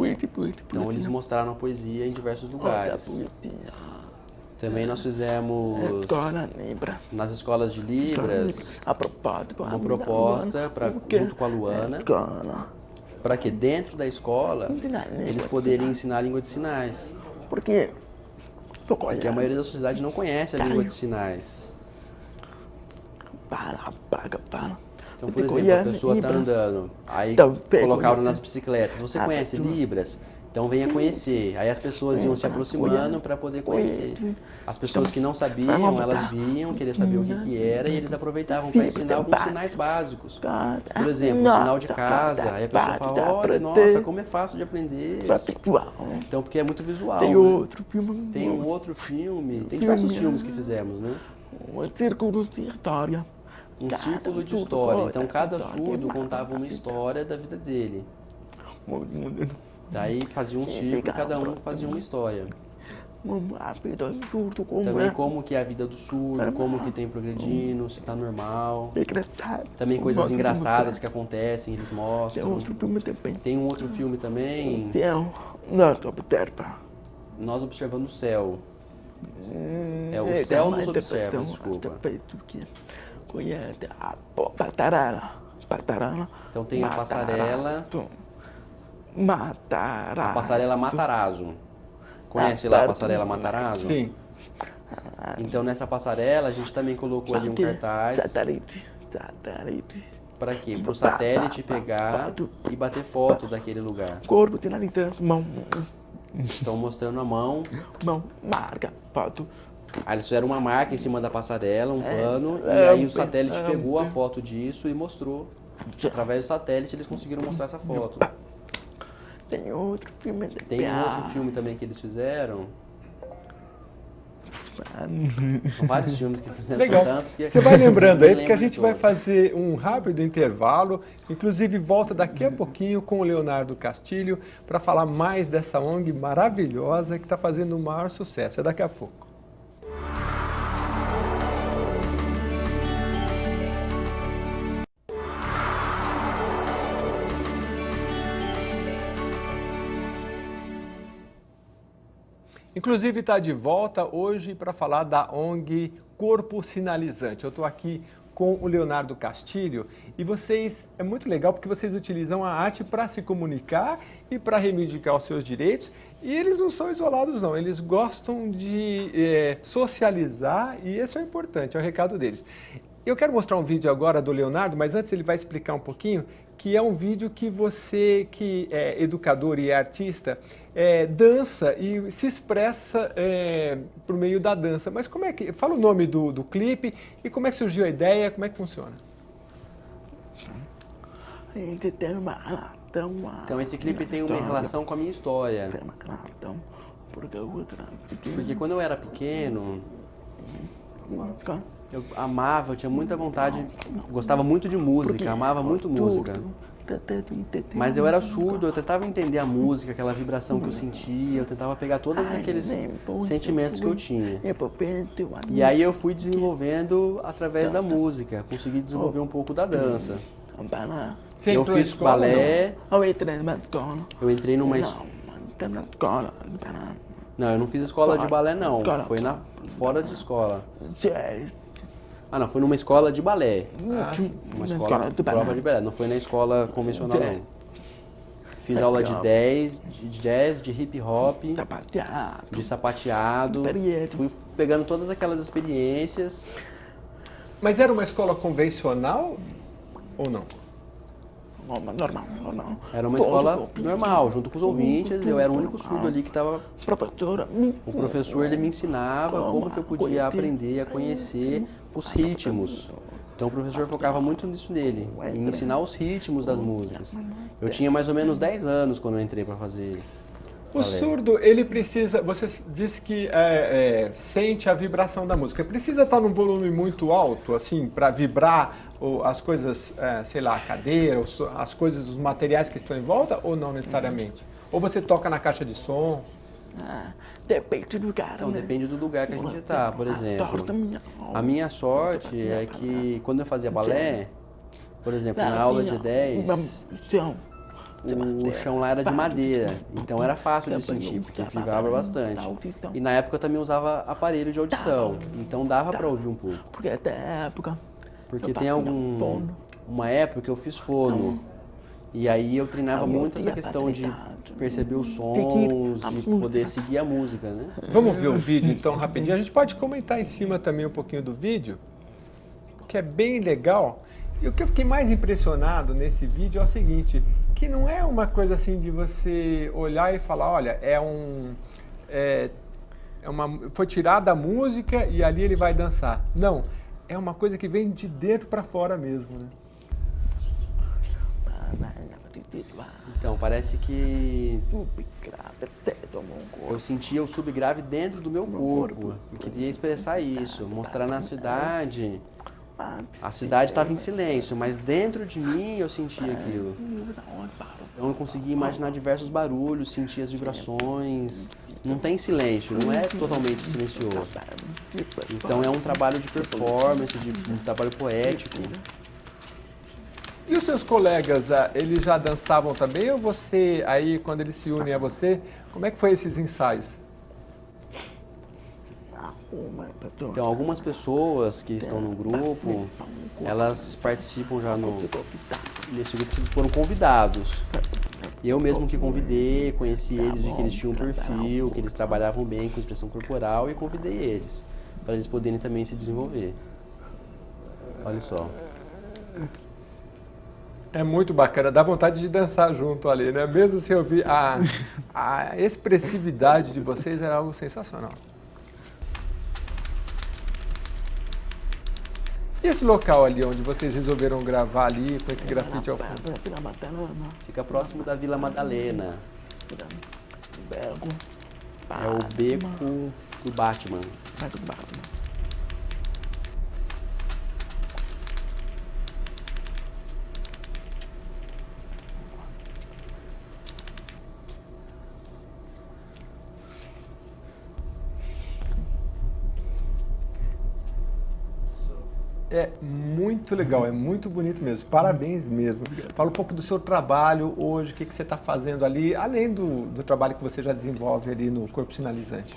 Então eles mostraram a poesia em diversos lugares. Também nós fizemos nas escolas de Libras uma proposta junto com a Luana para que dentro da escola eles poderiam ensinar a língua de sinais. Porque a maioria da sociedade não conhece a língua de sinais. Então, por exemplo, a pessoa está andando, aí colocaram nas bicicletas. Você conhece Libras? Então venha conhecer. Aí as pessoas iam se aproximando para poder conhecer. As pessoas que não sabiam, elas viam, queriam saber o que era e eles aproveitavam para ensinar alguns sinais básicos. Por exemplo, o sinal de casa. Aí a pessoa fala, olha, nossa, como é fácil de aprender. Então, porque é muito visual. Tem outro filme. Tem um outro filme. Tem diversos filmes que fizemos, né? Um círculo de história. Um círculo de história. Então, cada surdo contava uma história da vida dele. Daí fazia um círculo e cada um fazia uma história. Também como que é a vida do surdo, como que tem progredindo, se tá normal. Também coisas engraçadas que acontecem, eles mostram. Tem um outro filme também. Nós observando o céu. É o céu nos observa, desculpa. Então tem a passarela. A passarela Matarazzo. Conhece lá a passarela Matarazzo? Sim. Então nessa passarela a gente também colocou ali um cartaz. Para quê? Para o satélite pegar e bater foto daquele lugar. Estão mostrando a mão. Marca, foto. Aí eles fizeram uma marca em cima da passarela, um pano, e aí o satélite pegou a foto disso e mostrou. Através do satélite eles conseguiram mostrar essa foto. Tem outro filme. Tem um outro filme também que eles fizeram. São vários filmes que fizeram. Legal. Tantos que Você vai lembrando aí, porque a lembro gente de vai todos. fazer um rápido intervalo. Inclusive, volta daqui a pouquinho com o Leonardo Castilho para falar mais dessa ONG maravilhosa que está fazendo o maior sucesso. É daqui a pouco. Inclusive está de volta hoje para falar da ONG Corpo Sinalizante. Eu estou aqui com o Leonardo Castilho e vocês, é muito legal porque vocês utilizam a arte para se comunicar e para reivindicar os seus direitos e eles não são isolados não, eles gostam de socializar e esse é o importante, é o recado deles. Eu quero mostrar um vídeo agora do Leonardo, mas antes ele vai explicar um pouquinho, que é um vídeo que você, que é educador e é artista, dança e se expressa por meio da dança. Mas como é que... Fala o nome do clipe e como é que surgiu a ideia, como é que funciona? Então esse clipe tem uma relação com a minha história. Porque quando eu era pequeno, eu amava, eu tinha muita vontade, gostava muito de música, amava muito música. Mas eu era surdo, eu tentava entender a música, aquela vibração que eu sentia, eu tentava pegar todos aqueles sentimentos que eu tinha. E aí eu fui desenvolvendo através da música, consegui desenvolver um pouco da dança. Você Eu entrou em fiz escola, balé, não? eu entrei numa Não, eu não fiz escola de balé não, foi fora de escola. Ah, não, foi numa escola de balé. Uma escola prova de balé, não foi na escola convencional não. Fiz aula de jazz, de hip hop, de sapateado. Fui pegando todas aquelas experiências. Mas era uma escola convencional ou não? Normal. Era uma escola normal, junto com os ouvintes, eu era o único surdo ali que estava... O professor ele me ensinava como que eu podia aprender a conhecer os ritmos. Então o professor focava muito nisso nele, em me ensinar os ritmos das músicas. Eu tinha mais ou menos 10 anos quando eu entrei para fazer O balé. surdo, ele precisa, você disse que sente a vibração da música. Precisa estar num volume muito alto, assim, para vibrar as coisas, sei lá, a cadeira, as coisas, os materiais que estão em volta, ou não necessariamente? Ou você toca na caixa de som? Depende do lugar. Então depende do lugar que a gente está, por exemplo. A minha sorte é que quando eu fazia balé, por exemplo, na aula de 10, o chão lá era de madeira, então era fácil de sentir, porque vibrava bastante. E na época eu também usava aparelho de audição, então dava para ouvir um pouco. Porque até época. Porque tem uma época que eu fiz fono, e aí eu treinava muito essa questão de perceber os sons, de poder seguir a música, né? Vamos ver o vídeo então rapidinho. A gente pode comentar em cima também um pouquinho do vídeo, que é bem legal. E o que eu fiquei mais impressionado nesse vídeo é o seguinte, que não é uma coisa assim de você olhar e falar, olha, foi tirada a música e ali ele vai dançar. Não, é uma coisa que vem de dentro para fora mesmo, né? Então, parece que eu sentia o subgrave dentro do meu corpo. Eu queria expressar isso, mostrar na cidade. A cidade estava em silêncio, mas dentro de mim eu sentia aquilo. Então eu conseguia imaginar diversos barulhos, sentir as vibrações. Não tem silêncio, não é totalmente silencioso. Então é um trabalho de performance, um trabalho poético. E os seus colegas, eles já dançavam também ou você, aí quando eles se unem a você, como é que foi esses ensaios? Então algumas pessoas que estão no grupo, elas participam já nesse grupo, eles foram convidados. Eu mesmo que convidei, conheci eles, vi que eles tinham um perfil, que eles trabalhavam bem com expressão corporal e convidei eles, para eles poderem também se desenvolver. Olha só. É muito bacana, dá vontade de dançar junto ali, né? Mesmo se ouvir a expressividade de vocês é algo sensacional. E esse local ali onde vocês resolveram gravar ali com esse grafite ao fundo? Fica próximo da Vila Madalena. É o Beco do Batman. É muito legal, é muito bonito mesmo. Parabéns mesmo. Fala um pouco do seu trabalho hoje, o que você está fazendo ali, além do trabalho que você já desenvolve ali no Corpo Sinalizante.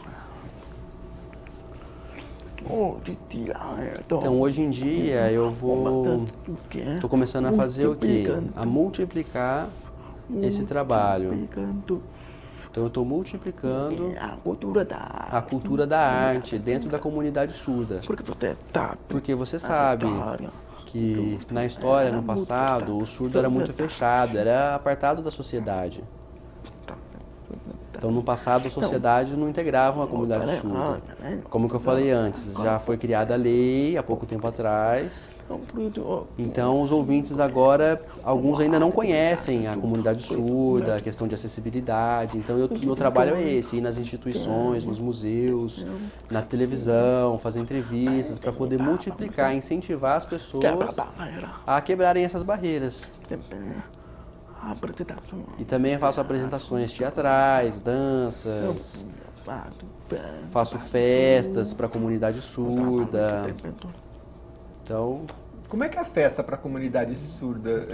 Então hoje em dia eu estou começando a fazer o quê? A multiplicar esse trabalho. Então eu estou multiplicando a cultura da arte dentro da comunidade surda. Porque você sabe que na história, no passado, o surdo era muito fechado, era apartado da sociedade. Então no passado a sociedade não integrava a comunidade surda. Como que eu falei antes, já foi criada a lei há pouco tempo atrás. Então os ouvintes agora, alguns ainda não conhecem a comunidade surda, a questão de acessibilidade. Então meu trabalho é esse, ir nas instituições, nos museus, na televisão, fazer entrevistas para poder multiplicar, incentivar as pessoas a quebrarem essas barreiras. Apresentação. E também faço apresentações teatrais, danças, faço festas para a comunidade surda. Então, Como é que é a festa para a comunidade surda?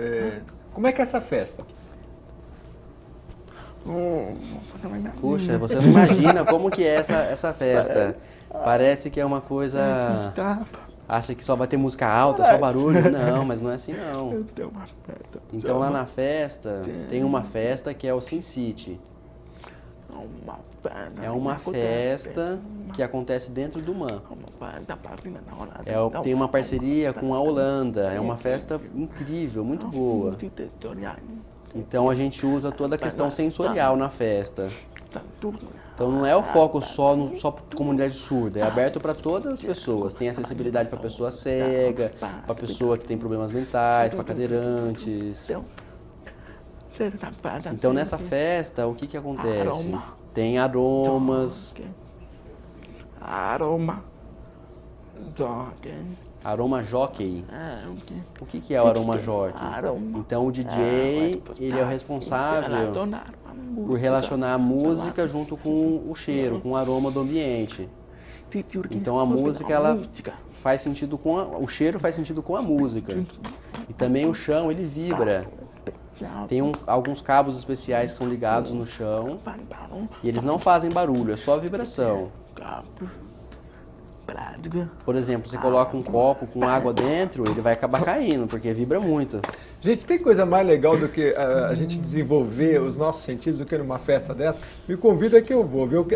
Como é que é essa festa? puxa, você não imagina como que é essa festa. Parece que é uma coisa... Acha que só vai ter música alta, só barulho. Não, mas não é assim não. Então lá na festa, tem uma festa que é o Sin City. É uma festa que acontece dentro do MAN. Tem uma parceria com a Holanda. É uma festa incrível, muito boa. Então a gente usa toda a questão sensorial na festa. Então não é o foco só para comunidade surda, é aberto para todas as pessoas. Tem acessibilidade para pessoa cega, para pessoa que tem problemas mentais, para cadeirantes. Então nessa festa, o que acontece? Tem aromas. Aroma jockey. O que é o aroma jockey? Então o DJ, ele é o responsável por relacionar a música junto com o cheiro, com o aroma do ambiente. Então a música, ela faz sentido com o cheiro faz sentido com a música. E também o chão, ele vibra. Tem alguns cabos especiais que são ligados no chão e eles não fazem barulho, é só vibração. Por exemplo, você coloca um copo com água dentro, ele vai acabar caindo, porque vibra muito. Gente, tem coisa mais legal do que a gente desenvolver os nossos sentidos do que numa festa dessa? Me convida que eu vou, viu?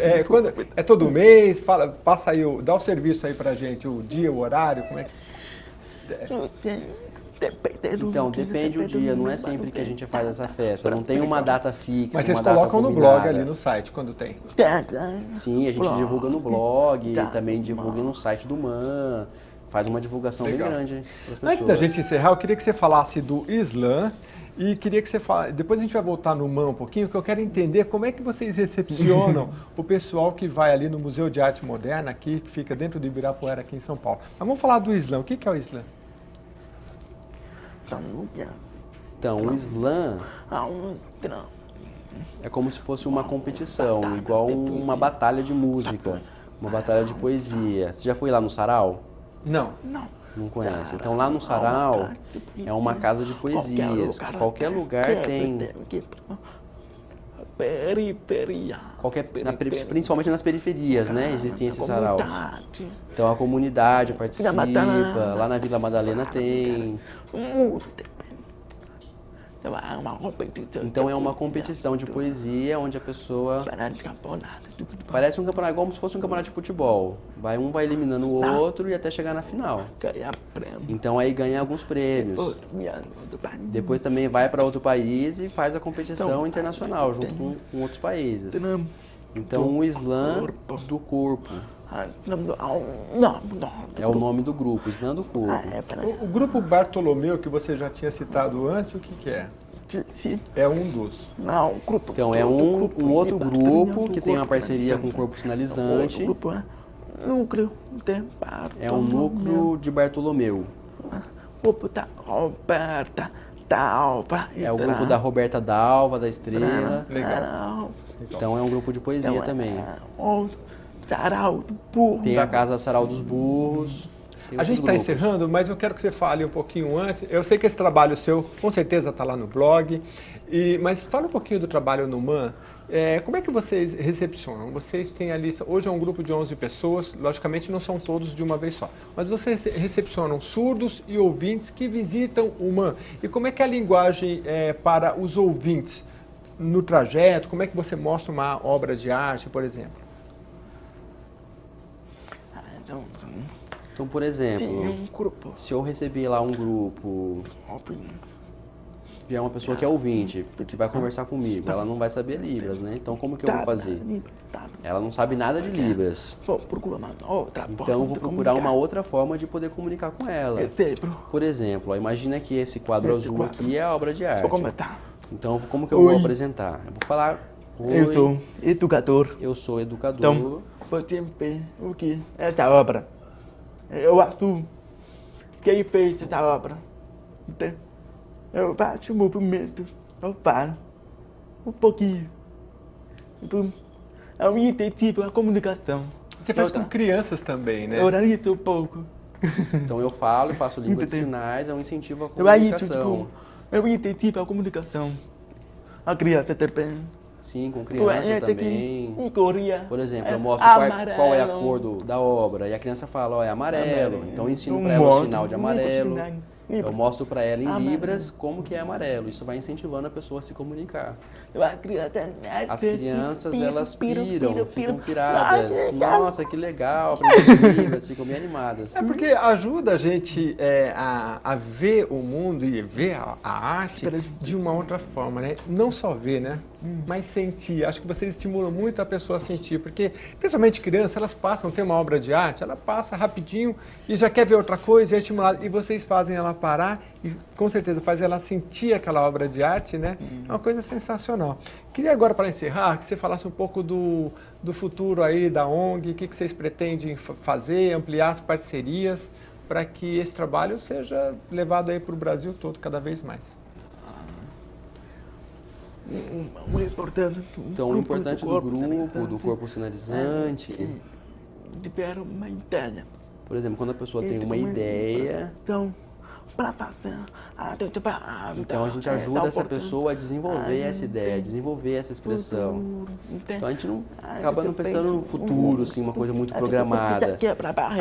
É todo mês? Passa aí, dá o serviço aí pra gente, o dia, o horário, como é que... Então, depende do dia, não é sempre que a gente faz essa festa, não tem uma data fixa, Mas vocês uma data colocam no combinada. blog ali, no site, quando tem? Sim, a gente divulga no blog, também divulga no site do MAN, faz uma divulgação Legal. bem grande para as pessoas. Antes da gente encerrar, eu queria que você falasse do Slam e queria que você falasse... Depois a gente vai voltar no MAN um pouquinho, que eu quero entender como é que vocês recepcionam o pessoal que vai ali no Museu de Arte Moderna, aqui, que fica dentro do Ibirapuera, aqui em São Paulo. Mas vamos falar do Slam. O que é o Slam? Então, o Slam é como se fosse uma competição, igual uma batalha de música, uma batalha de poesia. Você já foi lá no Sarau? Não. Não conhece. Então lá no Sarau é uma casa de poesias. Qualquer lugar tem. Principalmente nas periferias, né? Existem esses saraus. Então a comunidade participa, lá na Vila Madalena tem. Então é uma competição de poesia onde a pessoa... Parece um campeonato, igual se fosse um campeonato de futebol. Um vai eliminando o outro e até chegar na final. Então aí ganha alguns prêmios. Depois também vai para outro país e faz a competição internacional junto com outros países. Então o Slam do corpo. É o nome do grupo, Slam do corpo. O grupo Bartolomeu, que você já tinha citado antes, o que é? É um dos. Então é um outro grupo que tem uma parceria com o Corpo Sinalizante. É um núcleo de Bartolomeu. É o grupo da Roberta Dalva, da Estrela. Legal. Então é um grupo de poesia também. Tem a Casa Sarau dos Burros. A gente está encerrando, mas eu quero que você fale um pouquinho antes. Eu sei que esse trabalho seu, com certeza, está lá no blog. Mas fala um pouquinho do trabalho no MAN. Como é que vocês recepcionam? Vocês têm ali, hoje é um grupo de 11 pessoas, logicamente não são todos de uma vez só, mas vocês recepcionam surdos e ouvintes que visitam o MAN. E como é que é a linguagem para os ouvintes no trajeto? Como é que você mostra uma obra de arte, por exemplo? Então, por exemplo, se eu receber lá um grupo, vier uma pessoa que é ouvinte, que vai conversar comigo, ela não vai saber Libras, né? Então, como que eu vou fazer? Ela não sabe nada de Libras. Então, eu vou procurar uma outra forma de poder comunicar com ela. Por exemplo, imagina que esse quadro azul aqui é a obra de arte. Então, como que eu vou apresentar? Eu vou falar... Eu sou educador. Eu sou educador. Então, você vê o que é essa obra? Eu acho quem fez essa obra. Eu faço movimento Eu falo um pouquinho. Tipo, é um incentivo à comunicação. Você faz com crianças também, né? Eu analiso um pouco. Então eu falo e faço língua de sinais, é um incentivo à Eu analiso, comunicação. tipo, é um incentivo à comunicação. A criança também. Sim, com crianças também. Em Coreia. Por exemplo, eu mostro qual é a cor da obra e a criança fala, ó, é amarelo. Então eu ensino para ela o sinal de amarelo. Eu mostro para ela em libras como que é amarelo. Isso vai incentivando a pessoa a se comunicar. As crianças, elas piram, ficam piradas. Nossa, que legal, aprendi libras, ficam bem animadas. É porque ajuda a gente a ver o mundo e ver a arte de uma outra forma, né? Não só ver, né? Mas sentir. Acho que vocês estimulam muito a pessoa a sentir, porque, principalmente crianças, elas passam, tem uma obra de arte, ela passa rapidinho e já quer ver outra coisa, é estimulada. E vocês fazem ela parar e, com certeza, fazem ela sentir aquela obra de arte, né? É uma coisa sensacional. Queria agora, para encerrar, que você falasse um pouco do futuro aí da ONG, o que vocês pretendem fazer, ampliar as parcerias, para que esse trabalho seja levado aí para o Brasil todo, cada vez mais. Então, o importante do grupo, do corpo sinalizante... Tiveram uma ideia. Por exemplo, quando a pessoa tem uma ideia... Então a gente ajuda essa pessoa a desenvolver essa ideia, a desenvolver essa expressão. Então a gente não acaba não pensando no futuro, assim, uma coisa muito programada.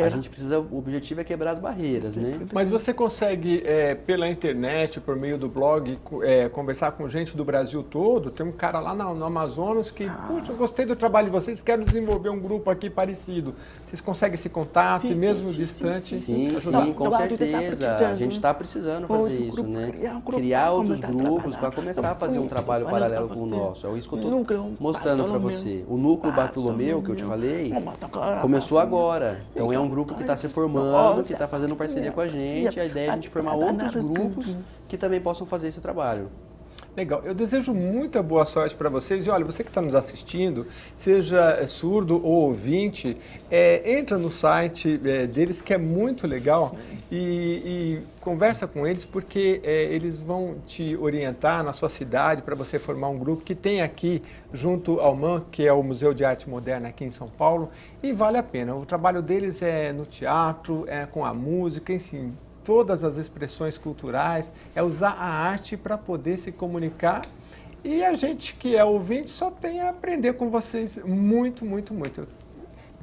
A gente precisa, o objetivo é quebrar as barreiras, né? Mas você consegue, pela internet, por meio do blog, conversar com gente do Brasil todo? Tem um cara lá no Amazonas que, puxa, eu gostei do trabalho de vocês, quero desenvolver um grupo aqui parecido. Vocês conseguem esse contato, e mesmo distante? Sim, com certeza. A gente está precisando fazer isso, né? Criar outros grupos para começar a fazer um trabalho paralelo com o nosso. É isso que eu estou mostrando para você. O Núcleo Bartolomeu, que eu te falei, começou agora. Então é um grupo que está se formando, que está fazendo parceria com a gente. A ideia é a gente formar outros grupos que também possam fazer esse trabalho. Legal. Eu desejo muita boa sorte para vocês. E olha, você que está nos assistindo, seja surdo ou ouvinte, entra no site deles, que é muito legal, e conversa com eles, porque eles vão te orientar na sua cidade para você formar um grupo que tem aqui, junto ao MAN, que é o Museu de Arte Moderna aqui em São Paulo, e vale a pena. O trabalho deles é no teatro, com a música, enfim, todas as expressões culturais, é usar a arte para poder se comunicar. E a gente que é ouvinte só tem a aprender com vocês muito, muito, muito. Eu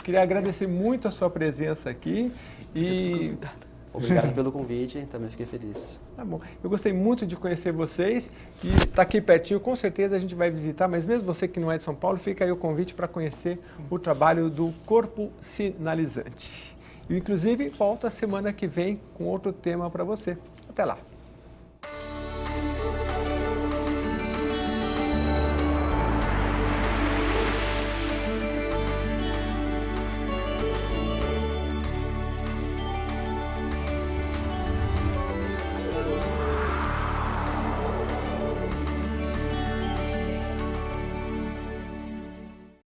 queria agradecer muito a sua presença aqui e... Obrigado pelo convite, também fiquei feliz. Tá bom. Eu gostei muito de conhecer vocês e está aqui pertinho, com certeza a gente vai visitar, mas mesmo você que não é de São Paulo, fica aí o convite para conhecer o trabalho do Corpo Sinalizante. E, inclusive, volta semana que vem com outro tema para você. Até lá!